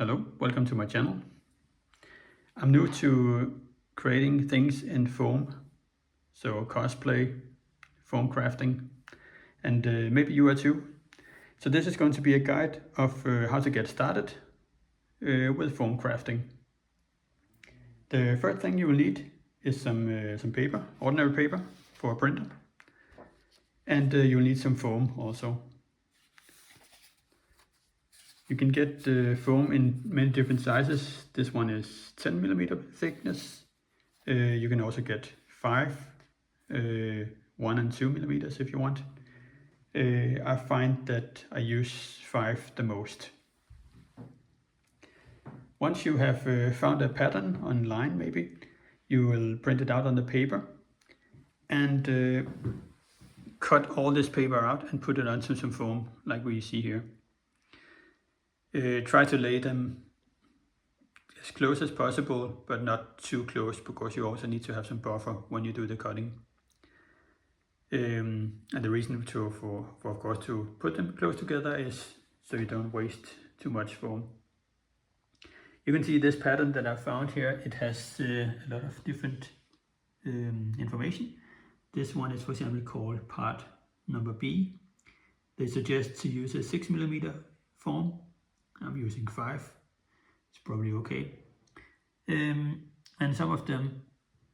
Hello, welcome to my channel. I'm new to creating things in foam, so cosplay, foam crafting, and maybe you are too. So this is going to be a guide of how to get started with foam crafting. The first thing you will need is some paper, ordinary paper for a printer, and you'll need some foam also. You can get foam in many different sizes. This one is 10 millimeter thickness. You can also get 5, 1 and 2 millimeters if you want. I find that I use 5 the most. Once you have found a pattern online, maybe you will print it out on the paper and cut all this paper out and put it onto some foam like we see here. Try to lay them as close as possible, but not too close, because you also need to have some buffer when you do the cutting. And the reason for of course to put them close together is so you don't waste too much foam. You can see this pattern that I found here. It has a lot of different information. This one is, for example, called part number B. They suggest to use a 6 millimeter foam. I'm using 5. It's probably okay. And some of them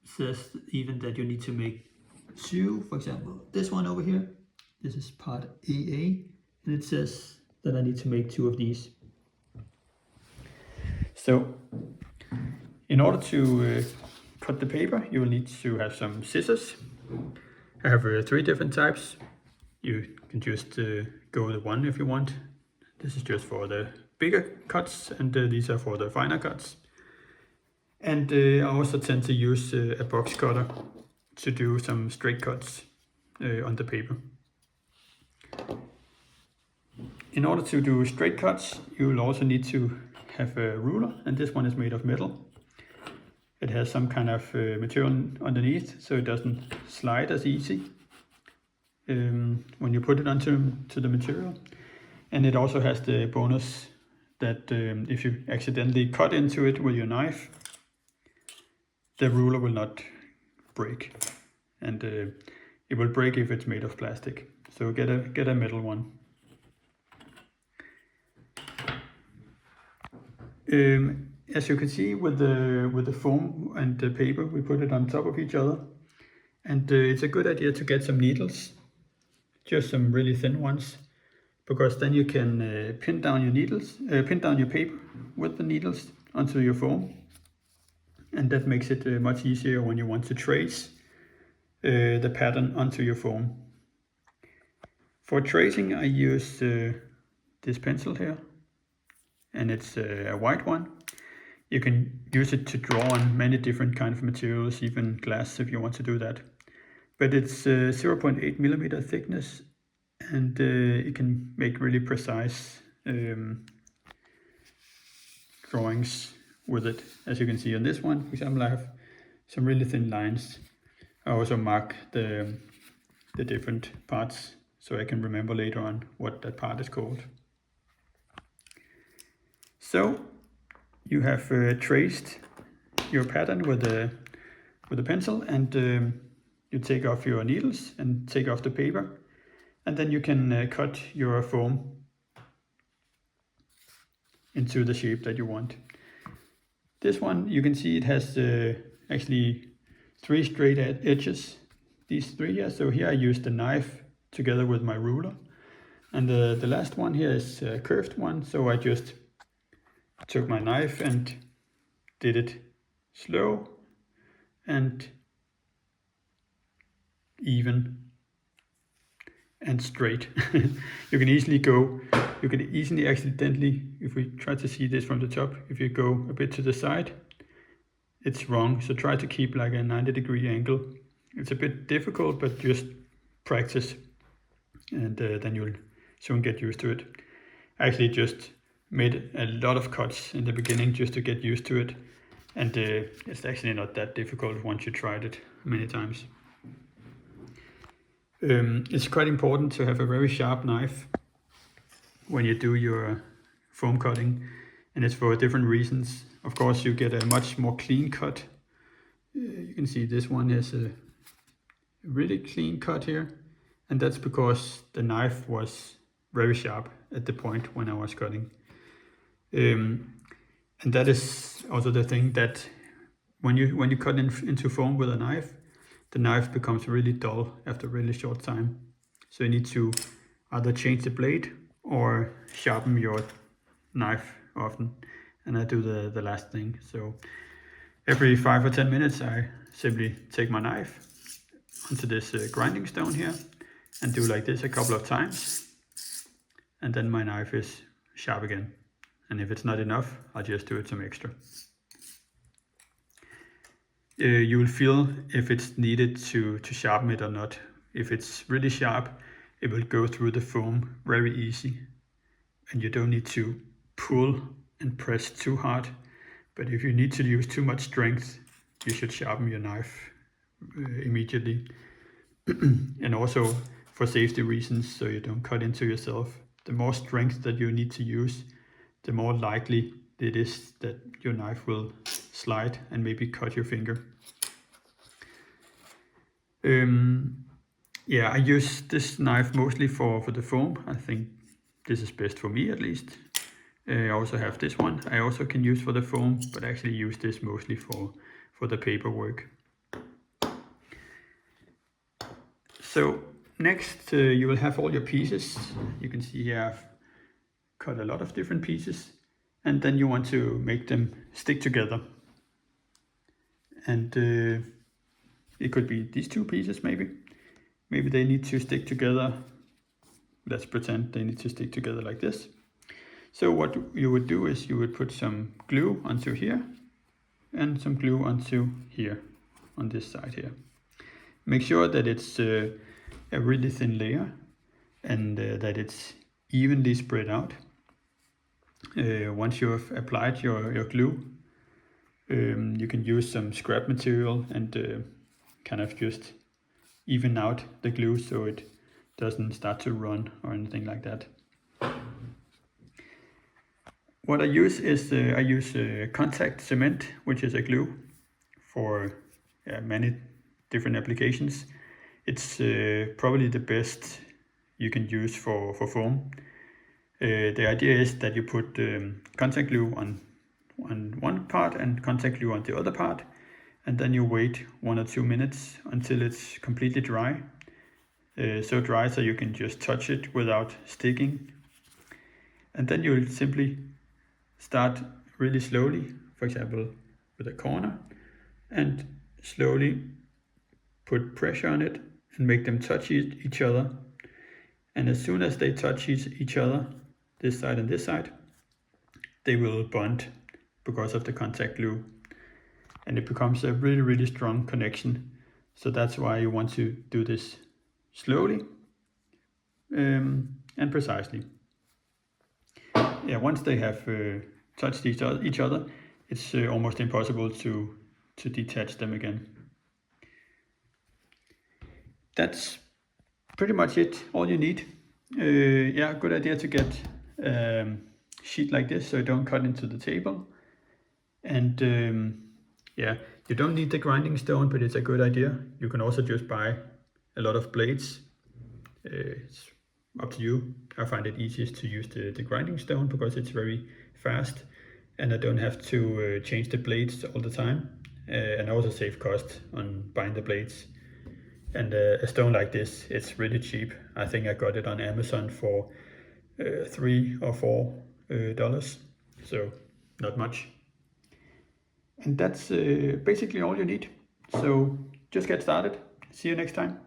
says even that you need to make 2. For example, this one over here, this is part AA, and it says that I need to make 2 of these. So in order to cut the paper, you will need to have some scissors. I have 3 different types. You can just go with one if you want. This is just for the bigger cuts, and these are for the finer cuts. And I also tend to use a box cutter to do some straight cuts on the paper. In order to do straight cuts, you will also need to have a ruler, and this one is made of metal. It has some kind of material underneath, so it doesn't slide as easy when you put it onto the material. And it also has the bonus that if you accidentally cut into it with your knife, the ruler will not break, and it will break if it's made of plastic. So get a metal one. As you can see with the foam and the paper, we put it on top of each other, and it's a good idea to get some needles, just some really thin ones, because then you can pin down your paper with the needles onto your foam, and that makes it much easier when you want to trace the pattern onto your foam. For tracing, I use this pencil here, and it's a white one. You can use it to draw on many different kind of materials, even glass if you want to do that. But it's 0.8 millimeter thickness, and it can make really precise drawings with it. As you can see on this one, for example, I have some really thin lines. I also mark the different parts so I can remember later on what that part is called. So you have traced your pattern with a pencil, and you take off your needles and take off the paper, and then you can cut your foam into the shape that you want. This one, you can see it has actually 3 straight edges, these 3 here. So here I used the knife together with my ruler, and the last one here is a curved one, so I just took my knife and did it slow and even and straight. You can easily accidentally, if we try to see this from the top, if you go a bit to the side, it's wrong. So try to keep like a 90-degree angle. It's a bit difficult, but just practice, and then you'll soon get used to it. I actually just made a lot of cuts in the beginning just to get used to it, and it's actually not that difficult once you tried it many times. It's quite important to have a very sharp knife when you do your foam cutting, and it's for different reasons. Of course, you get a much more clean cut. You can see this one is a really clean cut here, and that's because the knife was very sharp at the point when I was cutting. And that is also the thing, that when you cut into foam with a knife, the knife becomes really dull after a really short time. So you need to either change the blade or sharpen your knife often. And I do the last thing. So every 5 or 10 minutes I simply take my knife onto this grinding stone here and do like this a couple of times. And then my knife is sharp again. And if it's not enough, I'll just do it some extra. You will feel if it's needed to sharpen it or not. If it's really sharp, it will go through the foam very easy, and you don't need to pull and press too hard. But if you need to use too much strength, you should sharpen your knife immediately. And also for safety reasons, so you don't cut into yourself. The more strength that you need to use, the more likely it is that your knife will slide and maybe cut your finger. Yeah, I use this knife mostly for the foam. I think this is best for me, at least. I also have this one I also can use for the foam, but I actually use this mostly for the paperwork. So next you will have all your pieces. You can see here I've cut a lot of different pieces, and then you want to make them stick together. And it could be these two pieces maybe. Maybe they need to stick together. Let's pretend they need to stick together like this. So what you would do is you would put some glue onto here and some glue onto here on this side here. Make sure that it's a really thin layer and that it's evenly spread out. Once you have applied your glue, you can use some scrap material and kind of just even out the glue so it doesn't start to run or anything like that. What I use is I use contact cement, which is a glue for many different applications. It's probably the best you can use for foam. The idea is that you put contact glue on one part and contact glue on the other part, and then you wait 1 or 2 minutes until it's completely dry. So dry so you can just touch it without sticking. And then you'll simply start really slowly, for example with a corner, and slowly put pressure on it and make them touch each other. And as soon as they touch each other, this side and this side, they will bond because of the contact glue. And it becomes a really, really strong connection. So that's why you want to do this slowly and precisely. Yeah, once they have touched each other, it's almost impossible to detach them again. That's pretty much it, all you need. Yeah, good idea to get sheet like this so you don't cut into the table. And yeah, you don't need the grinding stone, but it's a good idea. You can also just buy a lot of blades. It's up to you. I find it easiest to use the grinding stone because it's very fast and I don't have to change the blades all the time. And I also save cost on buying the blades. And a stone like this, it's really cheap. I think I got it on Amazon for $3 or $4, so not much. And that's basically all you need. So just get started. See you next time.